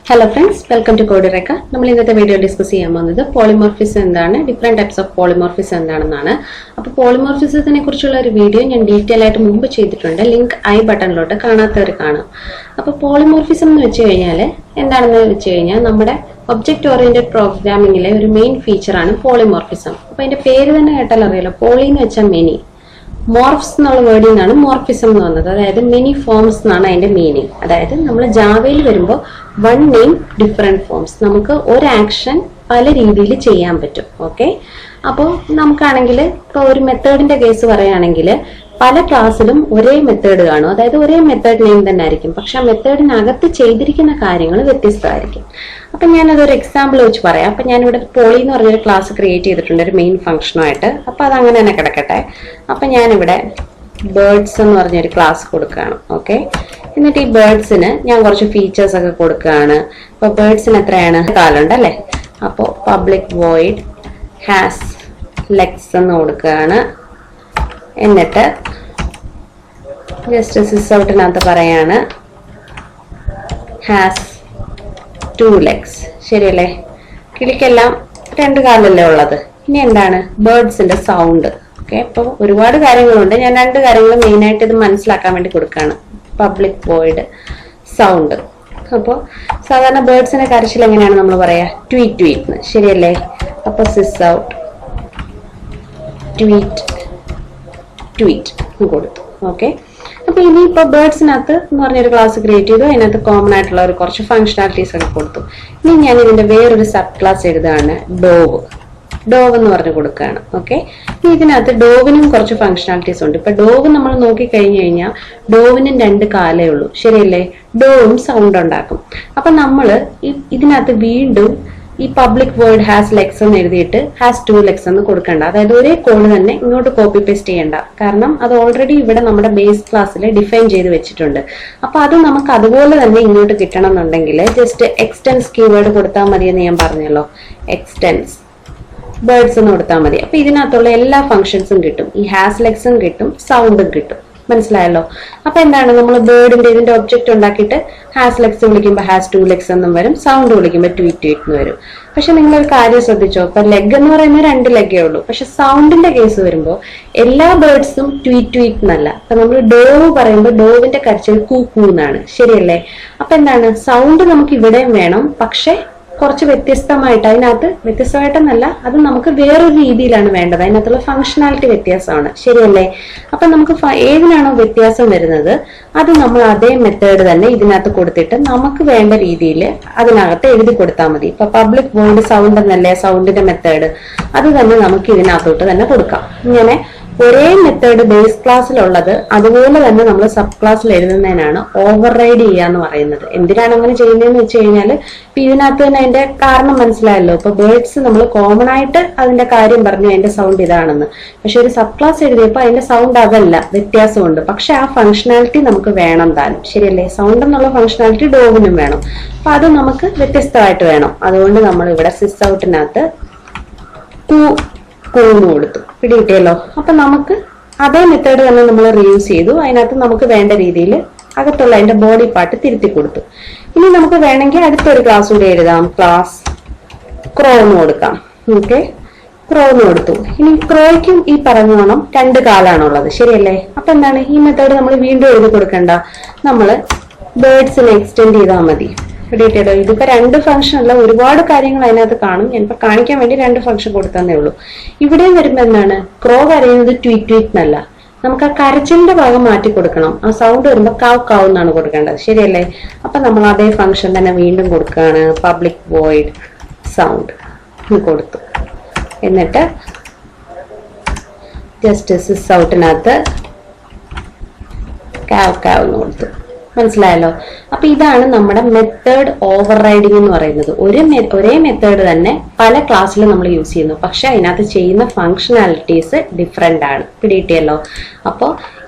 Hello friends, welcome to eureka. നമ്മൾ ഇന്നത്തെ video discuss ചെയ്യാൻ പോകുന്നത് പോളിമോർഫിസം എന്താണ്, ഡിഫറെന്റ് ടൈപ്സ് ഓഫ് പോളിമോർഫിസം എന്താണെന്നാണ്. അപ്പോൾ പോളിമോർഫിസത്തിനെ കുറിച്ചുള്ള ഒരു വീഡിയോ ഞാൻ ഡീറ്റെയിൽ ആയിട്ട് മുമ്പ് ചെയ്തിട്ടുണ്ട്. ലിങ്ക് ഐ ബട്ടണിലോട്ട് കാണാത്തവർ കാണാം. അപ്പോൾ പോളിമോർഫിസം എന്ന് വെച്ച് കഴിഞ്ഞാൽ എന്താണെന്ന് വെച്ച് കഴിഞ്ഞാൽ നമ്മുടെ ഒബ്ജക്റ്റ് ഓറിയന്റഡ് പ്രോഗ്രാമിംഗിലെ ഒരു മെയിൻ ഫീച്ചറാണ് പോളിമോർഫിസം. അപ്പോൾ അതിന്റെ പേര് തന്നെ കേട്ടാൽ അറിയാലോ, പോളി എന്ന് വെച്ചാൽ മെനി, മോർഫ്സ് എന്നുള്ള വേർഡിൽ നിന്നാണ് മോർഫിസം എന്ന് വന്നത്. അതായത് മെനി ഫോംസ് എന്നാണ് അതിന്റെ മീനിങ്. അതായത് നമ്മൾ ജാവയിൽ വരുമ്പോൾ വൺ നെയിം ഡിഫറെന്റ് ഫോംസ്, നമുക്ക് ഒരു ആക്ഷൻ പല രീതിയിൽ ചെയ്യാൻ പറ്റും. ഓക്കെ, അപ്പോൾ നമുക്കാണെങ്കിൽ ഇപ്പോൾ ഒരു മെത്തേഡിന്റെ കേസ് പറയുകയാണെങ്കിൽ പല ക്ലാസ്സിലും ഒരേ മെത്തേഡ് കാണും. അതായത് ഒരേ മെത്തേഡ് നെയിം തന്നെ ആയിരിക്കും, പക്ഷെ ആ മെത്തേഡിനകത്ത് ചെയ്തിരിക്കുന്ന കാര്യങ്ങൾ വ്യത്യസ്തമായിരിക്കും. അപ്പൊ ഞാനതൊരു എക്സാമ്പിൾ വെച്ച് പറയാം. അപ്പൊ ഞാനിവിടെ പോളി എന്ന് പറഞ്ഞൊരു ക്ലാസ് ക്രിയേറ്റ് ചെയ്തിട്ടുണ്ട് ഒരു മെയിൻ ഫംഗ്ഷനുമായിട്ട്. അപ്പൊ അത് അങ്ങനെ തന്നെ കിടക്കട്ടെ. അപ്പൊ ഞാനിവിടെ ബേർഡ്സ് എന്ന് പറഞ്ഞൊരു ക്ലാസ് കൊടുക്കുകയാണ്. ഓക്കെ, എന്നിട്ട് ഈ ബേർഡ്സിന് ഞാൻ കുറച്ച് ഫീച്ചേഴ്സ് ഒക്കെ കൊടുക്കുകയാണ്. അപ്പൊ ബേർഡ്സിന് എത്രയാണ്, കാലുണ്ട് അല്ലെ. അപ്പോൾ പബ്ലിക് വോയിഡ് ഹാസ് ലെഗ്സ് എന്ന് കൊടുക്കുകയാണ്. എന്നിട്ട് ജസ്റ്റ് സിസ് ഔട്ടിനകത്ത് പറയാണ് ഹാസ് 2 legs. ശരിയല്ലേ, കിളിക്കെല്ലാം 2 കാലല്ലേ ഉള്ളത്. ഇനി എന്താണ് ബേർഡ്സിന്റെ സൗണ്ട്. ഓക്കെ, അപ്പോൾ ഒരുപാട് കാര്യങ്ങളുണ്ട്. ഞാൻ 2 കാര്യങ്ങൾ മെയിൻ ആയിട്ട് ഇത് മനസ്സിലാക്കാൻ വേണ്ടി കൊടുക്കുകയാണ്. Public void sound. അപ്പോൾ സാധാരണ ബേർഡ്സിന്റെ കരച്ചിൽ എങ്ങനെയാണ് നമ്മൾ പറയാ, ട്വീറ്റ് ട്വീറ്റ്. ശരിയല്ലേ, അപ്പൊ സിസ് ഔട്ട് ട്വീറ്റ് ട്വീറ്റ് കൊടുത്തു. ഓക്കെ, അപ്പൊ ഇനിയിപ്പോ ബേർഡ്സിനകത്ത് എന്ന് പറഞ്ഞൊരു ക്ലാസ് ക്രിയേറ്റ് ചെയ്തു. അതിനകത്ത് കോമൺ ആയിട്ടുള്ള ഒരു കുറച്ച് ഫംഗ്ഷനാലിറ്റീസ് ഒക്കെ കൊടുത്തു. ഇനി ഞാൻ ഇതിന്റെ വേറൊരു സബ് ക്ലാസ് എഴുതുകയാണ്, ഡോവ്. ഡോവ് എന്ന് പറഞ്ഞു കൊടുക്കുകയാണ്. ഓക്കെ, ഇനി ഇതിനകത്ത് ഡോവിനും കുറച്ച് ഫംഗ്ഷനാലിറ്റീസ് ഉണ്ട്. ഇപ്പൊ ഡോവ് നമ്മൾ നോക്കി കഴിഞ്ഞു കഴിഞ്ഞാൽ ഡോവിനും 2 കാലേ ഉള്ളൂ. ശരിയല്ലേ, ഡോവും സൗണ്ട് ഉണ്ടാക്കും. അപ്പൊ നമ്മള് ഇതിനകത്ത് വീണ്ടും ഈ പബ്ലിക് വേർഡ് ഹാസ് ലെഗ്സ് എന്ന് എഴുതിയിട്ട് ഹാസ് 2 legs എന്ന് കൊടുക്കണ്ട. അതായത് ഒരേ കോഡ് തന്നെ ഇങ്ങോട്ട് കോപ്പി പേസ്റ്റ് ചെയ്യണ്ട. കാരണം അത് ഓൾറെഡി ഇവിടെ നമ്മുടെ ബേസ് ക്ലാസ്സിൽ ഡിഫൈൻ ചെയ്ത് വെച്ചിട്ടുണ്ട്. അപ്പൊ അത് നമുക്ക് അതുപോലെ തന്നെ ഇങ്ങോട്ട് കിട്ടണം എന്നുണ്ടെങ്കിൽ ജസ്റ്റ് എക്സ്റ്റെൻസ് കീവേഡ് കൊടുത്താൽ മതി എന്ന് ഞാൻ പറഞ്ഞല്ലോ. എക്സ്റ്റെൻസ് ബേർഡ്സ് എന്ന് കൊടുത്താൽ മതി. അപ്പൊ ഇതിനകത്തുള്ള എല്ലാ ഫംഗ്ഷൻസും കിട്ടും. ഈ ഹാസ് ലെഗ്സും കിട്ടും, സൗണ്ടും കിട്ടും. മനസ്സിലായല്ലോ. അപ്പൊ എന്താണ്, നമ്മൾ ബേർഡിന്റെ ഇതിന്റെ ഒബ്ജക്റ്റ് ഉണ്ടാക്കിയിട്ട് ഹാസ് ലെഗ്സ് വിളിക്കുമ്പോൾ ഹാസ് 2 legs എന്നും വരും, സൗണ്ട് വിളിക്കുമ്പോൾ ട്വീറ്റ് ട്വീറ്റ് എന്ന് വരും. പക്ഷെ നിങ്ങളൊരു കാര്യം ശ്രദ്ധിച്ചോ, ഇപ്പൊ ലെഗ് എന്ന് പറയുമ്പോൾ 2 ലെഗേ ഉള്ളൂ. പക്ഷെ സൗണ്ടിന്റെ കേസ് വരുമ്പോൾ എല്ലാ ബേർഡ്സും ട്വീറ്റ് ട്വീറ്റ് എന്നല്ല. അപ്പൊ നമ്മൾ ഡോവ് പറയുമ്പോൾ ഡോവിന്റെ കരച്ചിൽ കൂ കൂ എന്നാണ്. ശരിയല്ലേ, അപ്പൊ എന്താണ്, സൗണ്ട് നമുക്ക് ഇവിടെയും വേണം, പക്ഷെ കുറച്ച് വ്യത്യസ്തമായിട്ട്. അതിനകത്ത് വ്യത്യസ്തമായിട്ടെന്നല്ല, അത് നമുക്ക് വേറൊരു രീതിയിലാണ് വേണ്ടത്. അതിനകത്തുള്ള ഫംഗ്ഷനാലിറ്റി വ്യത്യാസമാണ്. ശരിയല്ലേ, അപ്പൊ നമുക്ക് ഏതിനാണോ വ്യത്യാസം വരുന്നത് അത് നമ്മൾ അതേ മെത്തേഡ് തന്നെ ഇതിനകത്ത് കൊടുത്തിട്ട് നമുക്ക് വേണ്ട രീതിയിൽ അതിനകത്ത് എഴുതി കൊടുത്താൽ മതി. ഇപ്പൊ പബ്ലിക് വോയിഡ് സൗണ്ട് എന്നല്ലേ സൗണ്ടിന്റെ മെത്തേഡ്, അത് തന്നെ നമുക്ക് ഇതിനകത്തോട്ട് തന്നെ കൊടുക്കാം. ഇങ്ങനെ ഒരേ മെത്തേഡ് ബേസ് ക്ലാസ്സിലുള്ളത് അതുപോലെ തന്നെ നമ്മൾ സബ് ക്ലാസ്സിൽ എഴുതുന്നതിനാണ് ഓവർ റൈഡ് ചെയ്യാന്ന് പറയുന്നത്. എന്തിനാണ് അങ്ങനെ ചെയ്യുന്നതെന്ന് വെച്ച് കഴിഞ്ഞാൽ ഇപ്പൊ ഇതിനകത്ത് തന്നെ അതിന്റെ കാരണം മനസ്സിലായല്ലോ. ഇപ്പൊ ബേർഡ്സ് നമ്മൾ കോമൺ ആയിട്ട് അതിന്റെ കാര്യം പറഞ്ഞു, അതിന്റെ സൗണ്ട് ഇതാണെന്ന്. പക്ഷെ ഒരു സബ് ക്ലാസ് എഴുതിയപ്പോൾ അതിന്റെ സൗണ്ട് അതല്ല, വ്യത്യാസമുണ്ട്. പക്ഷെ ആ ഫംഗ്ഷനാലിറ്റി നമുക്ക് വേണം താനും. ശരിയല്ലേ, സൗണ്ട് എന്നുള്ള ഫംഗ്ഷനാലിറ്റി ഡോവിനും വേണം. അപ്പൊ അത് നമുക്ക് വ്യത്യസ്തമായിട്ട് വേണം. അതുകൊണ്ട് നമ്മൾ ഇവിടെ സിസ് ഔട്ടിനകത്ത് കൂന്ന് കൊടുത്തു. പിടികിട്ടിയല്ലോ. അപ്പൊ നമുക്ക് അതേ മെത്തേഡ് തന്നെ നമ്മൾ റീയൂസ് ചെയ്തു. അതിനകത്ത് നമുക്ക് വേണ്ട രീതിയിൽ അകത്തുള്ള അതിന്റെ ബോഡി പാർട്ട് തിരുത്തി കൊടുത്തു. ഇനി നമുക്ക് വേണമെങ്കിൽ അടുത്തൊരു ക്ലാസ് കൂടി എഴുതാം. ക്ലാസ് ക്രോ എന്ന് കൊടുക്കാം. ഓക്കെ, ക്രോ എന്ന് കൊടുത്തു. ഇനി ക്രോയ്ക്കും ഈ പറഞ്ഞോണം 2 കാലാണുള്ളത്. ശരിയല്ലേ, അപ്പൊ എന്താണ്, ഈ മെത്തേഡ് നമ്മൾ വീണ്ടും എഴുതി കൊടുക്കണ്ട, നമ്മള് ബേർഡ്സിനെ എക്സ്റ്റെൻഡ് ചെയ്താൽ മതി. പിടിയിട്ടോ, ഇതിപ്പോ 2 ഫംഗ്ഷൻ അല്ല, ഒരുപാട് കാര്യങ്ങൾ അതിനകത്ത് കാണും. ഞാനിപ്പോ കാണിക്കാൻ വേണ്ടി 2 ഫംഗ്ഷൻ കൊടുത്തതേ ഉള്ളൂ. ഇവിടെയും വരുമ്പോ എന്താണ്, ക്രോ കരയുന്നത് ട്വീറ്റ് ട്വീറ്റ് എന്നല്ല, നമുക്ക് ആ കരച്ചിലിന്റെ ഭാഗം മാറ്റി കൊടുക്കണം. ആ സൗണ്ട് വരുമ്പോ കാവ് കാവ് എന്നാണ് കൊടുക്കേണ്ടത്. ശരിയല്ലേ, അപ്പൊ നമ്മൾ അതേ ഫംഗ്ഷൻ തന്നെ വീണ്ടും കൊടുക്കുകയാണ്. പബ്ലിക് വോയിഡ് സൗണ്ട് കൊടുത്തു. എന്നിട്ട് ജസ്റ്റ് സിസ് ഔട്ടിനകത്ത് കാവ് കാവ് എന്ന് കൊടുത്തു. മനസ്സിലായല്ലോ. അപ്പൊ ഇതാണ് നമ്മുടെ മെത്തേഡ് ഓവർ റൈഡിങ് എന്ന് പറയുന്നത്. ഒരേ മെത്തേഡ് തന്നെ പല ക്ലാസ്സിലും നമ്മൾ യൂസ് ചെയ്യുന്നു, പക്ഷെ അതിനകത്ത് ചെയ്യുന്ന ഫംഗ്ഷനാലിറ്റീസ് ഡിഫറെന്റ് ആണ്. പിടികിട്ടിയല്ലോ. അപ്പോൾ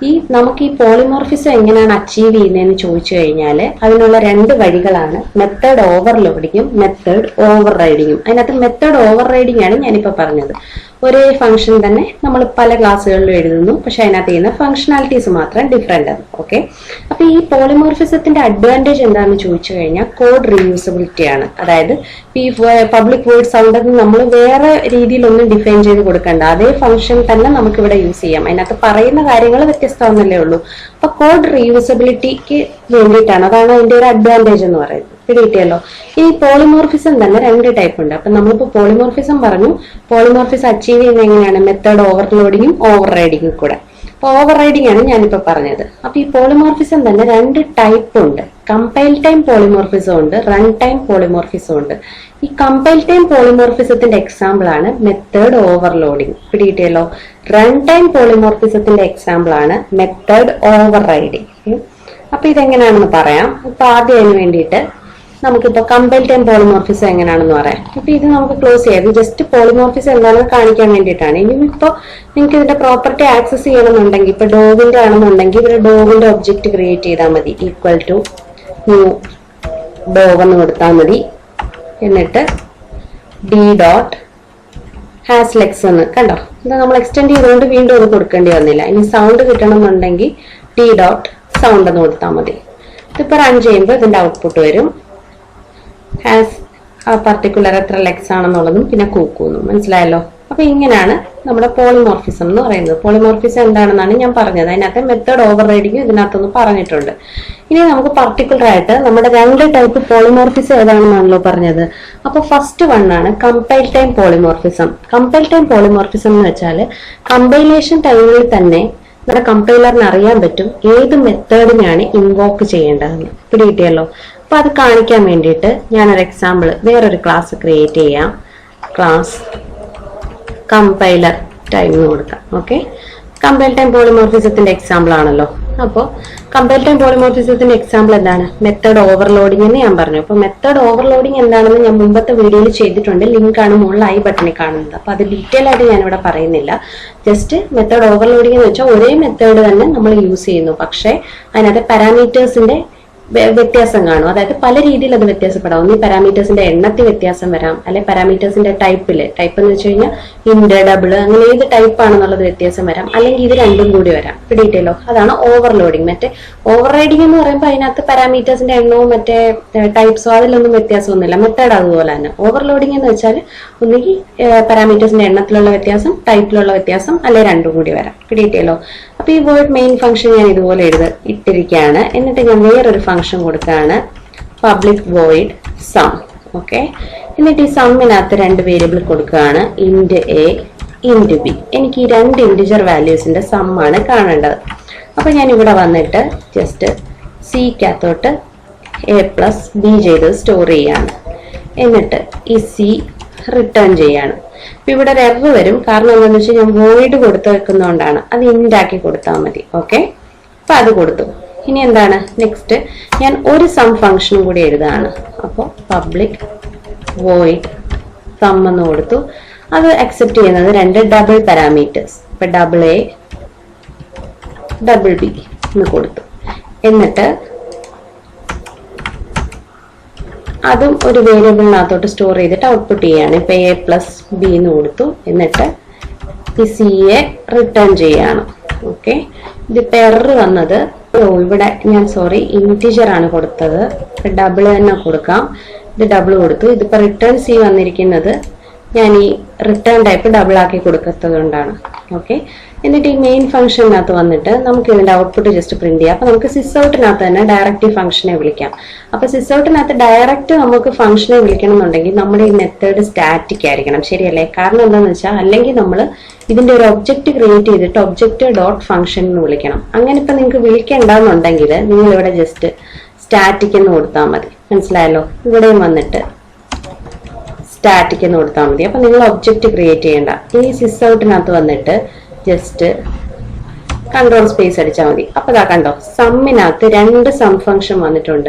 നമുക്ക് ഈ പോളിമോർഫിസം എങ്ങനെയാണ് അച്ചീവ് ചെയ്യുന്നതെന്ന് ചോദിച്ചു കഴിഞ്ഞാൽ അതിനുള്ള 2 വഴികളാണ്, മെത്തേഡ് ഓവർലോഡിങ്ങും മെത്തേഡ് ഓവർ റൈഡിങ്ങും. അതിനകത്ത് മെത്തേഡ് ഓവർ റൈഡിങ് ആണ് ഞാനിപ്പോ പറഞ്ഞത്. ഒരേ ഫംഗ്ഷൻ തന്നെ നമ്മൾ പല ക്ലാസ്സുകളിലും എഴുതുന്നു, പക്ഷെ അതിനകത്ത് ചെയ്യുന്ന ഫംഗ്ഷനാലിറ്റീസ് മാത്രം ഡിഫറെന്റ് ആണ്. ഓക്കെ, അപ്പൊ ഈ പോളിമോർഫിസത്തിന്റെ അഡ്വാൻറ്റേജ് എന്താണെന്ന് ചോദിച്ചു കഴിഞ്ഞാൽ കോഡ് റീയൂസബിലിറ്റി ആണ്. അതായത് ഈ പബ്ലിക് വേർഡ് സൗണ്ട് നമ്മൾ വേറെ രീതിയിലൊന്നും ഡിഫൈൻ ചെയ്ത് കൊടുക്കണ്ട, അതേ ഫംഗ്ഷൻ തന്നെ നമുക്ക് ഇവിടെ യൂസ് ചെയ്യാം. അതിനകത്ത് പറയുന്ന കാര്യങ്ങൾ വ്യത്യസ്തമാണെന്നല്ലേ ഉള്ളൂ. അപ്പൊ കോഡ് റീയൂസബിലിറ്റിക്ക് വേണ്ടിയിട്ടാണ്, അതാണ് അതിന്റെ ഒരു അഡ്വാൻറ്റേജ് എന്ന് പറയുന്നത്. കിട്ടിയല്ലോ. ഈ പോളിമോർഫിസം തന്നെ 2 ടൈപ്പ് ഉണ്ട്. അപ്പൊ നമ്മളിപ്പോ പോളിമോർഫിസം പറഞ്ഞു. പോളിമോർഫിസം അച്ചീവ് ചെയ്യുന്നത് എങ്ങനെയാണ്? മെത്തേഡ് ഓവർലോഡിങ്ങും ഓവർ റൈഡിങ്ങും കൂടെ. അപ്പൊ ഓവർ റൈഡിങ് ആണ് ഞാനിപ്പോ പറഞ്ഞത്. അപ്പൊ ഈ പോളിമോർഫിസം തന്നെ 2 ടൈപ്പ് ഉണ്ട്. കമ്പൈൽ ടൈം പോളിമോർഫിസം ഉണ്ട്, റൺ ടൈം പോളിമോർഫിസം ഉണ്ട്. ഈ കമ്പൈൽ ടൈം പോളിമോർഫിസത്തിന്റെ എക്സാമ്പിൾ ആണ് മെത്തേഡ് ഓവർലോഡിങ്. പിടികിട്ടിയല്ലോ. റൺ ടൈം പോളിമോർഫിസത്തിന്റെ എക്സാമ്പിൾ ആണ് മെത്തേഡ് ഓവർ റൈഡിങ്. അപ്പൊ ഇതെങ്ങനെയാണെന്ന് പറയാം. ഇപ്പൊ ആദ്യം അതിന് വേണ്ടിയിട്ട് നമുക്കിപ്പോ കമ്പൈൽ ടൈം പോളിമോർഫിസം എങ്ങനെയാണെന്ന് പറയാം. അപ്പൊ ഇത് നമുക്ക് ക്ലോസ് ചെയ്യാം. ഇത് ജസ്റ്റ് പോളിമോർഫിസം എന്താണെന്ന് കാണിക്കാൻ വേണ്ടിയിട്ടാണ്. ഇനിയിപ്പോ നിങ്ങൾക്ക് ഇതിന്റെ പ്രോപ്പർട്ടി ആക്സസ് ചെയ്യണമെന്നുണ്ടെങ്കിൽ, ഇപ്പൊ ഡോഗിന്റെ ആണെന്നുണ്ടെങ്കിൽ ഇവിടെ ഡോഗിന്റെ ഒബ്ജക്റ്റ് ക്രിയേറ്റ് ചെയ്താൽ മതി. ഈക്വൽ ടു ന്യൂ ഡോഗ് എന്ന് കൊടുത്താൽ മതി. എന്നിട്ട് ഡി ഡോട്ട് ഹാസ് ലെക്സ് എന്ന് കണ്ടോ, ഇത് നമ്മൾ എക്സ്റ്റെൻഡ് ചെയ്തുകൊണ്ട് വീണ്ടും അത് കൊടുക്കേണ്ടി വന്നില്ല. ഇനി സൗണ്ട് കിട്ടണമെന്നുണ്ടെങ്കിൽ ഡി ഡോട്ട് സൗണ്ട് എന്ന് കൊടുത്താൽ മതി. ഇതിപ്പോ റൺ ചെയ്യുമ്പോൾ ഇതിന്റെ ഔട്ട്പുട്ട് വരും. ഹാസ് ആ പർട്ടിക്കുലർ എത്ര ലെക്സ് ആണെന്നുള്ളതും പിന്നെ കൂക്കുന്നു. മനസ്സിലായല്ലോ. അപ്പൊ ഇങ്ങനെയാണ് നമ്മുടെ പോളിമോർഫിസം എന്ന് പറയുന്നത്. പോളിമോർഫിസം എന്താണെന്നാണ് ഞാൻ പറഞ്ഞത്. അതിനകത്ത് മെത്തേഡ് ഓവർ റൈഡിങ് ഇതിനകത്തൊന്ന് പറഞ്ഞിട്ടുണ്ട്. ഇനി നമുക്ക് പർട്ടിക്കുലർ ആയിട്ട് നമ്മുടെ 2 ടൈപ്പ് പോളിമോർഫിസം ഏതാണെന്നാണല്ലോ പറഞ്ഞത്. അപ്പൊ ഫസ്റ്റ് വൺ ആണ് compile time polymorphism. Compile time polymorphism എന്ന് വെച്ചാൽ കമ്പൈലേഷൻ ടൈമിൽ തന്നെ നമ്മുടെ കമ്പൈലറിന് അറിയാൻ പറ്റും ഏത് മെത്തേഡിനെയാണ് ഇൻവോക്ക് ചെയ്യേണ്ടതെന്ന്. പിടികിട്ടിയല്ലോ. അപ്പൊ അത് കാണിക്കാൻ വേണ്ടിയിട്ട് ഞാനൊരു എക്സാമ്പിൾ വേറൊരു ക്ലാസ് ക്രിയേറ്റ് ചെയ്യാം. ക്ലാസ് കമ്പൈലർ ടൈം എന്ന് കൊടുക്കാം. ഓക്കെ, കമ്പൈൽ ടൈം പോളിമോർഫിസത്തിന്റെ എക്സാമ്പിൾ ആണല്ലോ. അപ്പോൾ കമ്പൈൽ ടൈം പോളിമോർഫിസത്തിന്റെ എക്സാമ്പിൾ എന്താണ്? മെത്തേഡ് ഓവർലോഡിംഗ് എന്ന് ഞാൻ പറഞ്ഞു. അപ്പൊ മെത്തേഡ് ഓവർലോഡിംഗ് എന്താണെന്ന് ഞാൻ മുമ്പത്തെ വീഡിയോയിൽ ചെയ്തിട്ടുണ്ട്. ലിങ്ക് ആണ് മുകളിൽ ഐ ബട്ടണിൽ കാണുന്നത്. അപ്പൊ അത് ഡീറ്റെയിൽ ആയിട്ട് ഞാനിവിടെ പറയുന്നില്ല. ജസ്റ്റ് മെത്തേഡ് ഓവർലോഡിംഗ് എന്ന് വെച്ചാൽ ഒരേ മെത്തേഡ് തന്നെ നമ്മൾ യൂസ് ചെയ്യുന്നു, പക്ഷേ അതിനകത്ത് പാരാമീറ്റേഴ്സിന്റെ വ്യത്യാസം കാണും. അതായത് പല രീതിയിൽ അത് വ്യത്യാസപ്പെടാം. ഒന്നീ പാരാമീറ്റേഴ്സിന്റെ എണ്ണത്തിൽ വ്യത്യാസം വരാം, അല്ലെ പാരാമീറ്റേഴ്സിന്റെ ടൈപ്പ് എന്ന് വെച്ച് കഴിഞ്ഞാൽ ഇൻഡ്, ഡബിൾ, അങ്ങനെ ഏത് ടൈപ്പ് ആണെന്നുള്ളത് വ്യത്യാസം വരാം, അല്ലെങ്കിൽ ഇത് രണ്ടും കൂടി വരാം. പിടിയിട്ടല്ലോ. അതാണ് ഓവർലോഡിങ്. മറ്റേ ഓവർ റൈഡിംഗ് എന്ന് പറയുമ്പോൾ അതിനകത്ത് പാരാമീറ്റേഴ്സിന്റെ എണ്ണവും മറ്റേ ടൈപ്സോ അതിലൊന്നും വ്യത്യാസമൊന്നുമില്ല. മെത്തേഡ് അതുപോലെ തന്നെ. ഓവർലോഡിംഗ് എന്ന് വെച്ചാൽ ഒന്നുകിൽ പാരാമീറ്റേഴ്സിന്റെ എണ്ണത്തിലുള്ള വ്യത്യാസം, ടൈപ്പിലുള്ള വ്യത്യാസം, അല്ലെ രണ്ടും കൂടി വരാം. പിടിയിട്ടല്ലോ. അപ്പൊ ഈ വേർഡ് മെയിൻ ഫംഗ്ഷൻ ഞാൻ ഇതുപോലെ ഇട്ടിരിക്കുകയാണ്. എന്നിട്ട് ഞാൻ വേറൊരു ഫംഗ്ഷൻ കൊടുക്കുകയാണ്, പബ്ലിക് വോയിഡ് സം. ഓക്കെ, എന്നിട്ട് ഈ സമ്മിനകത്ത് 2 വേരിയബിൾ കൊടുക്കുകയാണ്, ഇൻഡ് എ, ഇൻഡ് ബി. എനിക്ക് ഈ 2 ഇന്റിജർ വാല്യൂസിന്റെ സം ആണ് കാണേണ്ടത്. അപ്പൊ ഞാൻ ഇവിടെ വന്നിട്ട് ജസ്റ്റ് സിക്കകത്തോട്ട് എ പ്ലസ് ബി ചെയ്ത് സ്റ്റോർ ചെയ്യാണ്. എന്നിട്ട് ഈ സി റിട്ടേൺ ചെയ്യാണ്. അപ്പൊ ഇവിടെ ഒരു എറർ വരും. കാരണം എന്താണെന്ന് വെച്ചാൽ ഞാൻ വോയിഡ് കൊടുത്തു വെക്കുന്നതുകൊണ്ടാണ്. അത് ഇൻഡ് ആക്കി കൊടുത്താൽ മതി. ഓക്കെ, അപ്പൊ അത് കൊടുത്തു. ഇനി എന്താണ് നെക്സ്റ്റ്? ഞാൻ ഒരു സം ഫംഗ്ഷനും കൂടി എഴുതാണ്. അപ്പോൾ പബ്ലിക് വോയിഡ് സം എന്ന് കൊടുത്തു. അത് അക്സെപ്റ്റ് ചെയ്യുന്നത് 2 ഡബിൾ പാരാമീറ്റേഴ്സ്. ഇപ്പൊ ഡബിൾ എ, ഡബിൾ ബി എന്ന് കൊടുത്തു. എന്നിട്ട് അതും ഒരു വേരിയബിളിനകത്തോട്ട് സ്റ്റോർ ചെയ്തിട്ട് ഔട്ട്പുട്ട് ചെയ്യാണ്. ഇപ്പൊ എ പ്ലസ് ബി എന്ന് കൊടുത്തു. എന്നിട്ട് ഈ സി എ റിട്ടേൺ ചെയ്യാണ്. ഓക്കെ, ഇതിപ്പോ എറർ വന്നത് ഇവിടെ ഞാൻ ഇന്റിജർ ആണ് കൊടുത്തത്. ഡബിൾ തന്നെ കൊടുക്കാം. ഇത് ഡബിൾ കൊടുത്തു. ഇതിപ്പോ റിട്ടേൺ സി വന്നിരിക്കുന്നത് ഞാൻ ഈ റിട്ടേൺ ടൈപ്പ് ഡബിൾ ആക്കി കൊടുക്കുന്നത് കൊണ്ടാണ്. ഓക്കെ, എന്നിട്ട് ഈ മെയിൻ ഫംഗ്ഷനകത്ത് വന്നിട്ട് നമുക്ക് ഇതിന്റെ ഔട്ട്പുട്ട് ജസ്റ്റ് പ്രിന്റ് ചെയ്യാം. അപ്പൊ നമുക്ക് സിസ്ഔട്ടിനകത്ത് തന്നെ ഡയറക്റ്റ് ഈ ഫംഗ്ഷനെ വിളിക്കാം. അപ്പൊ സിസ്ഔട്ടിനകത്ത് ഡയറക്റ്റ് നമുക്ക് ഫംഗ്ഷനെ വിളിക്കണം എന്നുണ്ടെങ്കിൽ നമ്മുടെ ഈ മെത്തേഡ് സ്റ്റാറ്റിക് ആയിരിക്കണം. ശരിയല്ലേ? കാരണം എന്താണെന്ന് വെച്ചാൽ അല്ലെങ്കിൽ നമ്മൾ ഇതിന്റെ ഒരു ഒബ്ജക്റ്റ് ക്രിയേറ്റ് ചെയ്തിട്ട് ഒബ്ജക്റ്റ് ഡോട്ട് ഫംഗ്ഷൻ എന്ന് വിളിക്കണം. അങ്ങനെ ഇപ്പൊ നിങ്ങൾക്ക് വിളിക്കേണ്ടെന്നുണ്ടെങ്കിൽ നിങ്ങൾ ഇവിടെ ജസ്റ്റ് സ്റ്റാറ്റിക് എന്ന് കൊടുത്താൽ മതി. മനസ്സിലായല്ലോ? ഇവിടെയും വന്നിട്ട് സ്റ്റാറ്റിക് എന്ന് കൊടുത്താൽ മതി. അപ്പൊ നിങ്ങൾ ഒബ്ജക്റ്റ് ക്രിയേറ്റ് ചെയ്യേണ്ട. ഈ സിസ്ഔട്ടിനകത്ത് വന്നിട്ട് ജസ്റ്റ് കൺട്രോൾ സ്പേസ് അടിച്ചാൽ മതി. അപ്പൊ ഇതാ കണ്ടോ, സമ്മിനകത്ത് 2 സം ഫംഗ്ഷൻ വന്നിട്ടുണ്ട്.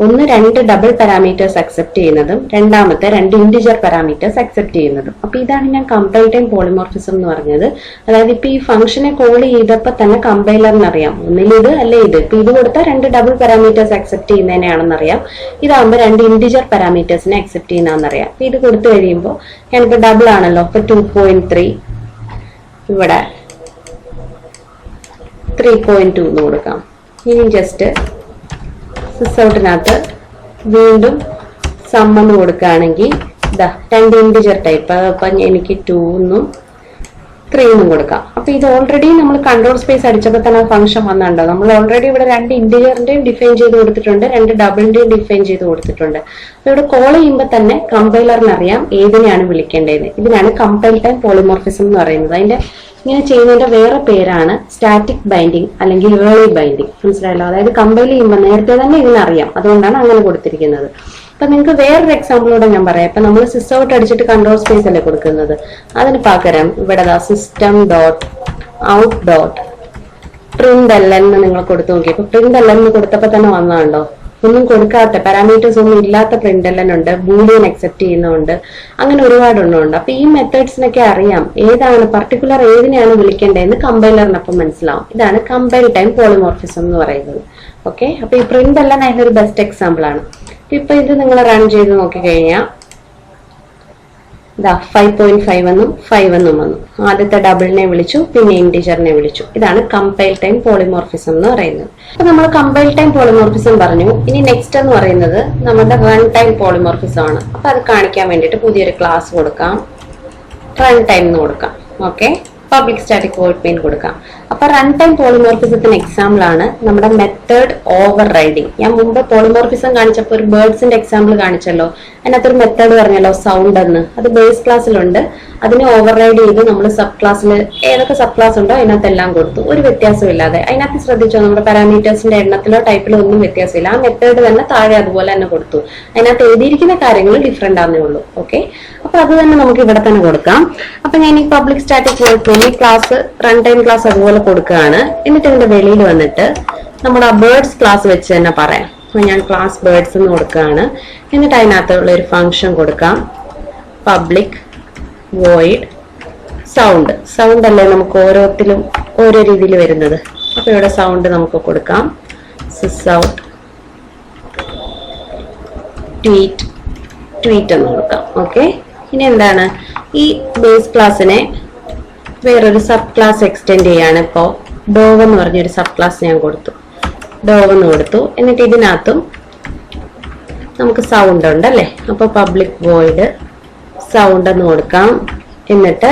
ഒന്ന് 2 ഡബിൾ പാരാമീറ്റേഴ്സ് അക്സെപ്റ്റ് ചെയ്യുന്നതും രണ്ടാമത്തെ 2 ഇന്റിജർ പാരാമീറ്റേഴ്സ് അക്സെപ്റ്റ് ചെയ്യുന്നതും. അപ്പൊ ഇതാണ് ഞാൻ കമ്പൈൽ ടൈം പോളിമോർഫിസം എന്ന് പറഞ്ഞത്. അതായത് ഇപ്പൊ ഈ ഫംഗ്ഷനെ കോൾ ചെയ്തപ്പോ തന്നെ കമ്പൈലറിന് അറിയാം ഒന്നിൽ ഇത് അല്ലെ ഇത്. ഇപ്പൊ ഇത് കൊടുത്താൽ 2 ഡബിൾ പാരാമീറ്റേഴ്സ് അക്സെപ്റ്റ് ചെയ്യുന്നതിനാണെന്നറിയാം. ഇതാകുമ്പോൾ 2 ഇന്റിജർ പാരാമീറ്റേഴ്സിനെ അക്സെപ്റ്റ് ചെയ്യുന്നതെന്നറിയാം. അപ്പൊ ഇത് കൊടുത്തു കഴിയുമ്പോൾ ഞാനിപ്പോ ഡബിൾ ആണല്ലോ, അപ്പൊ 2.3 ഇവിടെ 3.2 എന്ന് കൊടുക്കാം. ഇനി ജസ്റ്റ് സിസൗട്ടിനകത്ത് വീണ്ടും സം എന്ന് കൊടുക്കുകയാണെങ്കിൽ ഇതാ 2 ഇൻറ്റിജർ ടൈപ്പ്. അപ്പം എനിക്ക് 2 എന്നും 3 എന്നും കൊടുക്കാം. അപ്പൊ ഇത് ഓൾറെഡി നമ്മൾ കൺട്രോൾ സ്പേസ് അടിച്ചപ്പോൾ തന്നെ ഫംഗ്ഷൻ വന്നുണ്ടോ? നമ്മൾ ഓൾറെഡി ഇവിടെ 2 ഇന്റിജറിന്റെയും ഡിഫൈൻ ചെയ്ത് കൊടുത്തിട്ടുണ്ട്, 2 ഡബിളിന്റെയും ഡിഫൈൻ ചെയ്ത് കൊടുത്തിട്ടുണ്ട്. അപ്പൊ ഇവിടെ കോൾ ചെയ്യുമ്പോൾ തന്നെ കമ്പൈലറിന് അറിയാം ഏതിനെയാണ് വിളിക്കേണ്ടത്. ഇതിനാണ് കമ്പൈൽ ടൈം പോളിമോർഫിസം എന്ന് പറയുന്നത്. അതിന്റെ ഇങ്ങനെ ചെയ്യുന്നതിന്റെ വേറെ പേരാണ് സ്റ്റാറ്റിക് ബൈൻഡിങ് അല്ലെങ്കിൽ ഏർലി ബൈൻഡിങ്. മനസ്സിലായല്ലോ? അതായത് കമ്പൈൽ ചെയ്യുമ്പോൾ നേരത്തെ തന്നെ ഇതിനറിയാം, അതുകൊണ്ടാണ് അങ്ങനെ കൊടുത്തിരിക്കുന്നത്. അപ്പൊ നിങ്ങൾക്ക് വേറൊരു എക്സാമ്പിളോടെ ഞാൻ പറയാം. ഇപ്പൊ നമ്മൾ സിസ്റ്റം ഔട്ട് അടിച്ചിട്ട് കൺട്രോൾ സ്പേസ് അല്ലേ കൊടുക്കുന്നത്. അതിന് പകരം ഇവിടെ system dot out dot print എന്ന് നിങ്ങൾ കൊടുത്തു നോക്കി. ഇപ്പൊ പ്രിന്റ് എന്ന് കൊടുത്തപ്പോ തന്നെ വന്നതുണ്ടോ? ഒന്നും കൊടുക്കാത്ത പാരാമീറ്റേഴ്സ് ഒന്നും ഇല്ലാത്ത പ്രിന്റ് ഉണ്ട്, ബൂളിയൻ അക്സെപ്റ്റ് ചെയ്യുന്നുണ്ട്, അങ്ങനെ ഒരുപാട് എണ്ണമുണ്ട്. അപ്പൊ ഈ മെത്തേഡ്സിനൊക്കെ അറിയാം ഏതാണ് പർട്ടിക്കുലർ ഏതിനെയാണ് വിളിക്കേണ്ടതെന്ന് കമ്പൈലറിനൊപ്പം മനസ്സിലാവും. ഇതാണ് കമ്പൈൽ ടൈം പോളിമോർഫിസം എന്ന് പറയുന്നത്. ഓക്കെ, അപ്പൊ ഈ പ്രിന്റ് അതിനൊരു ബെസ്റ്റ് എക്സാമ്പിൾ ആണ്. ഇപ്പൊ ഇത് നിങ്ങൾ റൺ ചെയ്ത് നോക്കിക്കഴിഞ്ഞാൽ ഇതാ 5.5 എന്നും 5 എന്നും വന്നു. ആദ്യത്തെ ഡബിളിനെ വിളിച്ചു, പിന്നെ ഇന്റിജറിനെ വിളിച്ചു. ഇതാണ് കമ്പൈൽ ടൈം പോളിമോർഫിസം എന്ന് പറയുന്നത്. അപ്പൊ നമ്മൾ കമ്പൈൽ ടൈം പോളിമോർഫിസം പറഞ്ഞു. ഇനി നെക്സ്റ്റ് എന്ന് പറയുന്നത് നമ്മുടെ റൺ ടൈം പോളിമോർഫിസം ആണ്. അപ്പൊ അത് കാണിക്കാൻ വേണ്ടിയിട്ട് പുതിയൊരു ക്ലാസ് കൊടുക്കാം, റൺ ടൈം എന്ന് കൊടുക്കാം. Okay, public static void main കൊടുക്കാം. അപ്പൊ റൺ ടൈം പോളിമോർഫിസത്തിന് എക്സാമ്പിൾ ആണ് നമ്മുടെ മെത്തേഡ് ഓവർ റൈഡിങ്. ഞാൻ മുമ്പ് പോളിമോർഫിസം കാണിച്ചപ്പോൾ ഒരു ബേർഡ്സിന്റെ എക്സാമ്പിൾ കാണിച്ചല്ലോ. അതിനകത്തൊരു മെത്തേഡ് പറഞ്ഞല്ലോ സൗണ്ട് എന്ന്. അത് ബേസ് ക്ലാസ്സിലുണ്ട്. അതിനെ ഓവർ റൈഡ് ചെയ്ത് നമ്മൾ സബ് ക്ലാസ്സിൽ ഏതൊക്കെ സബ് ക്ലാസ് ഉണ്ടോ അതിനകത്ത് എല്ലാം കൊടുത്തു, ഒരു വ്യത്യാസം ഇല്ലാതെ. അതിനകത്ത് ശ്രദ്ധിച്ചോ, നമ്മുടെ പാരാമീറ്റേഴ്സിന്റെ എണ്ണത്തിലോ ടൈപ്പിലോ ഒന്നും വ്യത്യാസമില്ല. ആ മെത്തേഡ് തന്നെ താഴെ അതുപോലെ തന്നെ കൊടുത്തു. അതിനകത്ത് എഴുതിയിരിക്കുന്ന കാര്യങ്ങൾ ഡിഫറെന്റ് ആണെന്നേ ഉള്ളൂ. ഓക്കെ, അപ്പൊ അത് തന്നെ നമുക്ക് ഇവിടെ തന്നെ കൊടുക്കാം. അപ്പൊ ഞാൻ ഈ public static void main class run time class അതുപോലെ കൊടുക്കുകയാണ്. എന്നിട്ട് ഇതിന്റെ വെളിയിൽ വന്നിട്ട് നമ്മുടെ ആ ബേർഡ്സ് ക്ലാസ് വെച്ച് തന്നെ പറയാം. ഞാൻ ക്ലാസ് ബേർഡ്സ് എന്ന് കൊടുക്കുകയാണ്. എന്നിട്ട് അതിനകത്തുള്ള ഒരു ഫംഗ്ഷൻ കൊടുക്കാം, പബ്ലിക് വോയിഡ് സൗണ്ട്. സൗണ്ട് അല്ലേ നമുക്ക് ഓരോത്തിലും ഓരോ രീതിയിൽ വരുന്നത്. അപ്പൊ ഇവിടെ സൗണ്ട് നമുക്ക് കൊടുക്കാം, സിസൗട്ട് ട്വീറ്റ് ട്വീറ്റ് എന്ന് കൊടുക്കാം. ഓക്കെ, ഇനി എന്താണ് ഈ ബേസ് ക്ലാസ്സിനെ വേറൊരു സബ് ക്ലാസ് എക്സ്റ്റെൻഡ് ചെയ്യാണ്. ഇപ്പോ ഡോവ് എന്ന് പറഞ്ഞൊരു സബ് ക്ലാസ് ഞാൻ കൊടുത്തു, ഡോവ് എന്ന് കൊടുത്തു. എന്നിട്ട് ഇതിനകത്തും നമുക്ക് സൗണ്ട് ഉണ്ടല്ലേ. അപ്പൊ പബ്ലിക് വോയിഡ് സൗണ്ട് എന്ന് കൊടുക്കാം. എന്നിട്ട്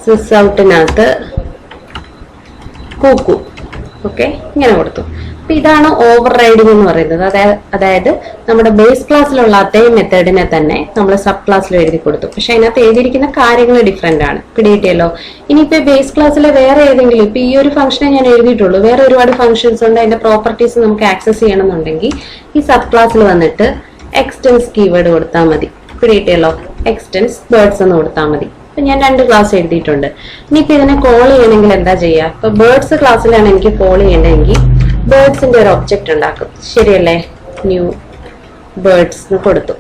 സിസൗട്ടിനകത്ത് കൂക്കു. ഓക്കെ, ഇങ്ങനെ കൊടുത്തു. അപ്പൊ ഇതാണ് ഓവർ റൈഡിങ് എന്ന് പറയുന്നത്. അതായത് നമ്മുടെ ബേസ് ക്ലാസ്സിലുള്ള അതേ മെത്തേഡിനെ തന്നെ നമ്മൾ സബ് ക്ലാസ്സിൽ എഴുതി കൊടുത്തു. പക്ഷെ അതിനകത്ത് എഴുതിയിരിക്കുന്ന കാര്യങ്ങൾ ഡിഫറെന്റ് ആണ്. പിടികിട്ടിയല്ലോ? ഇനിയിപ്പോ ബേസ് ക്ലാസ്സിലെ വേറെ ഏതെങ്കിലും, ഇപ്പൊ ഈ ഒരു ഫംഗ്ഷനെ ഞാൻ എഴുതിയിട്ടുള്ളൂ, വേറെ ഒരുപാട് ഫംഗ്ഷൻസ് ഉണ്ട്. അതിന്റെ പ്രോപ്പർട്ടീസ് നമുക്ക് ആക്സസ് ചെയ്യണമെന്നുണ്ടെങ്കിൽ ഈ സബ് ക്ലാസ്സിൽ വന്നിട്ട് എക്സ്റ്റെൻസ് കീവേഡ് കൊടുത്താൽ മതി. പിടികിട്ടിയല്ലോ? എക്സ്റ്റെൻസ് ബേർഡ്സ് എന്ന് കൊടുത്താൽ മതി. അപ്പൊ ഞാൻ 2 ക്ലാസ് എഴുതിയിട്ടുണ്ട്. ഇനിയിപ്പോ ഇതിനെ കോൾ ചെയ്യണമെങ്കിൽ എന്താ ചെയ്യുക? ഇപ്പൊ ബേർഡ്സ് ക്ലാസ്സിലാണ് എനിക്ക് കോൾ ചെയ്യേണ്ടതെങ്കിൽ ബേർഡ്സിന്റെ ഒരു ഒബ്ജക്റ്റ് ഉണ്ടാക്കും. ശരിയല്ലേ? ന്യൂ ബേർഡ്സ് എന്ന് കൊടുത്തു.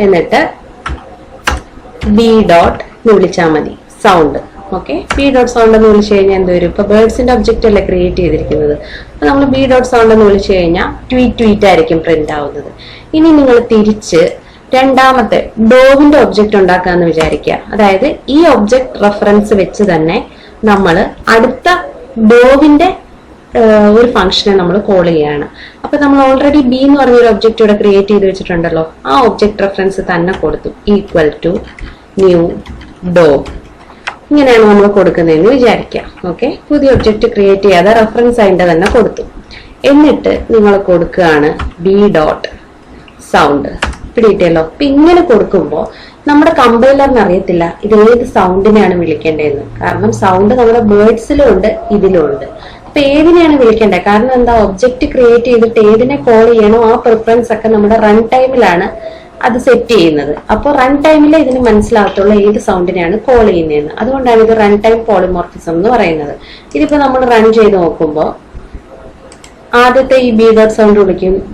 എന്നിട്ട് ബി ഡോട്ട് എന്ന് വിളിച്ചാൽ മതി, sound. Okay, B dot sound എന്ന് വിളിച്ചു കഴിഞ്ഞാൽ എന്ത് വരും? ഇപ്പൊ ബേർഡ്സിന്റെ ഒബ്ജക്റ്റ് അല്ലേ ക്രിയേറ്റ് ചെയ്തിരിക്കുന്നത്. അപ്പൊ നമ്മൾ ബി ഡോട്ട് സൗണ്ട് എന്ന് വിളിച്ചു കഴിഞ്ഞാൽ ട്വീറ്റ് ആയിരിക്കും പ്രിന്റ് ആവുന്നത്. ഇനി നിങ്ങൾ തിരിച്ച് രണ്ടാമത്തെ ഡോവിന്റെ ഒബ്ജക്റ്റ് ഉണ്ടാക്കാന്ന് വിചാരിക്കുക. അതായത് ഈ ഒബ്ജക്റ്റ് റെഫറൻസ് വെച്ച് തന്നെ നമ്മൾ അടുത്ത ഡോവിന്റെ ഒരു ഫംഗ്ഷനെ നമ്മൾ കോൾ ചെയ്യാണ്. അപ്പൊ നമ്മൾ ഓൾറെഡി ബി എന്ന് പറഞ്ഞ ഒരു ഒബ്ജക്റ്റ് ഇവിടെ ക്രിയേറ്റ് ചെയ്ത് വെച്ചിട്ടുണ്ടല്ലോ. ആ ഒബ്ജക്റ്റ് റെഫറൻസ് തന്നെ കൊടുത്തു, ഈക്വൽ ടു ന്യൂ ഡോവ്. ഇങ്ങനെയാണ് നമ്മൾ കൊടുക്കുന്നതെന്ന് വിചാരിക്കാം. ഓക്കെ, പുതിയ ഒബ്ജക്റ്റ് ക്രിയേറ്റ് ചെയ്യാതെ റെഫറൻസ് അതിന്റെ തന്നെ കൊടുത്തു. എന്നിട്ട് നിങ്ങൾ കൊടുക്കുകയാണ് ബി ഡോട്ട് സൗണ്ട്. പിടിയിട്ടല്ലോ? അപ്പൊ ഇങ്ങനെ കൊടുക്കുമ്പോൾ നമ്മുടെ കമ്പൈലറിന് അറിയത്തില്ല ഇത് ഏത് സൗണ്ടിനെയാണ് വിളിക്കേണ്ടതെന്ന്. കാരണം സൗണ്ട് നമ്മുടെ ബേർഡ്സിലും ഉണ്ട്, ഇതിലും ഉണ്ട്. അപ്പൊ ഏതിനെയാണ് വിളിക്കേണ്ടത്? കാരണം എന്താ, ഒബ്ജക്റ്റ് ക്രിയേറ്റ് ചെയ്തിട്ട് ഏതിനെ കോൾ ചെയ്യണോ ആ പ്രിഫറൻസ് ഒക്കെ നമ്മുടെ റൺ ടൈമിലാണ് അത് സെറ്റ് ചെയ്യുന്നത്. അപ്പോൾ റൺ ടൈമിൽ ഇതിന് മനസ്സിലാകത്തുള്ള ഏത് സൗണ്ടിനെയാണ് കോൾ ചെയ്യുന്നതെന്ന്. അതുകൊണ്ടാണ് ഇത് റൺ ടൈം പോളിമോർഫിസം എന്ന് പറയുന്നത്. ഇതിപ്പോ നമ്മൾ റൺ ചെയ്ത് നോക്കുമ്പോൾ ആദ്യത്തെ ഈ ബി ഡോട്ട് സൗണ്ട്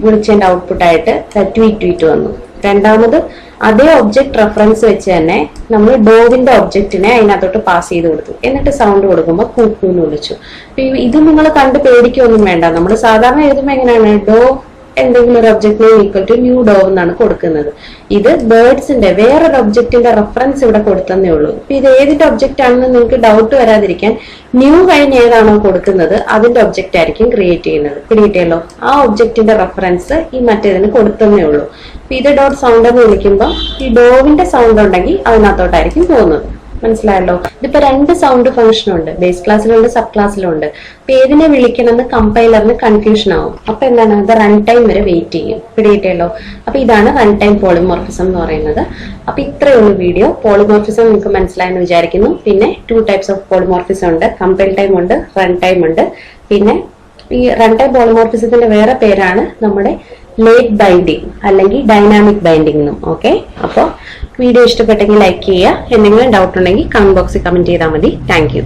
വിളിച്ചതിന്റെ ഔട്ട്പുട്ട് ആയിട്ട് ട്വീറ്റ് വന്നു. രണ്ടാമത് അതേ ഒബ്ജക്ട് റെഫറൻസ് വെച്ച് തന്നെ നമ്മൾ ഡോവിന്റെ ഒബ്ജക്റ്റിനെ അതിനകത്തോട്ട് പാസ് ചെയ്ത് കൊടുത്തു. എന്നിട്ട് സൗണ്ട് കൊടുക്കുമ്പോൾ കൂക്കു എന്ന് വിളിച്ചു. ഇത് നിങ്ങൾ കണ്ട് പേടിക്കൊന്നും വേണ്ട. നമ്മൾ സാധാരണ എഴുതുമ്പോൾ എങ്ങനെയാണ്, ഡോ എന്തെങ്കിലും ഒരു object name equal to new dove എന്നാണ് കൊടുക്കുന്നത്. ഇത് ബേർഡ്സിന്റെ വേറൊരു ഒബ്ജക്റ്റിന്റെ റെഫറൻസ് ഇവിടെ കൊടുത്തന്നേ ഉള്ളൂ. ഇപ്പൊ ഇത് ഏതിന്റെ ഒബ്ജക്റ്റ് ആണെന്ന് നിങ്ങൾക്ക് ഡൗട്ട് വരാതിരിക്കാൻ ന്യൂ കഴിഞ്ഞ് ഏതാണോ കൊടുക്കുന്നത് അതിന്റെ ഒബ്ജക്റ്റ് ആയിരിക്കും ക്രിയേറ്റ് ചെയ്യുന്നത്. പിടികിട്ടിയല്ലോ? ആ ഒബ്ജക്റ്റിന്റെ റെഫറൻസ് ഈ മറ്റേതിന് കൊടുത്തന്നേ ഉള്ളൂ. അപ്പൊ ഇത് ഡോട്ട് സൗണ്ട് എന്ന് വിളിക്കുമ്പോൾ ഈ ഡോവിന്റെ സൗണ്ട് ഉണ്ടെങ്കിൽ അതിനകത്തോട്ടായിരിക്കും പോകുന്നത്. മനസ്സിലായല്ലോ? ഇതിപ്പോ 2 സൗണ്ട് ഫംഗ്ഷൻ ഉണ്ട്, ബേസ് ക്ലാസ്സിലുണ്ട്, സബ് ക്ലാസ്സിലുണ്ട്. അപ്പൊ ഏതിനെ വിളിക്കണമെന്ന് കമ്പൈലറിന് കൺഫ്യൂഷൻ ആവും. അപ്പൊ എന്താണ്, ഇത് റൺ ടൈം വരെ വെയിറ്റ് ചെയ്യും. പിടികിട്ടിയല്ലോ? അപ്പൊ ഇതാണ് റൺ ടൈം പോളിമോർഫിസം എന്ന് പറയുന്നത്. അപ്പൊ ഇത്രയേ ഉള്ളൂ വീഡിയോ. പോളിമോർഫിസം നിങ്ങൾക്ക് മനസ്സിലായെന്ന് വിചാരിക്കുന്നു. പിന്നെ 2 ടൈപ്സ് ഓഫ് പോളിമോർഫിസം ഉണ്ട്, കമ്പൈൽ ടൈം ഉണ്ട്, റൺ ടൈം ഉണ്ട്. പിന്നെ ഈ റൺ ടൈം പോളിമോർഫിസത്തിന്റെ വേറെ പേരാണ് നമ്മുടെ ലേറ്റ് ബൈൻഡിങ് അല്ലെങ്കിൽ ഡൈനാമിക് ബൈൻഡിങ് എന്നും. ഓക്കെ, അപ്പോൾ വീഡിയോ ഇഷ്ടപ്പെട്ടെങ്കിൽ ലൈക്ക് ചെയ്യുക. എന്തെങ്കിലും ഡൗട്ട് ഉണ്ടെങ്കിൽ കമന്റ് ബോക്സിൽ കമന്റ് ചെയ്താൽ മതി. Thank you.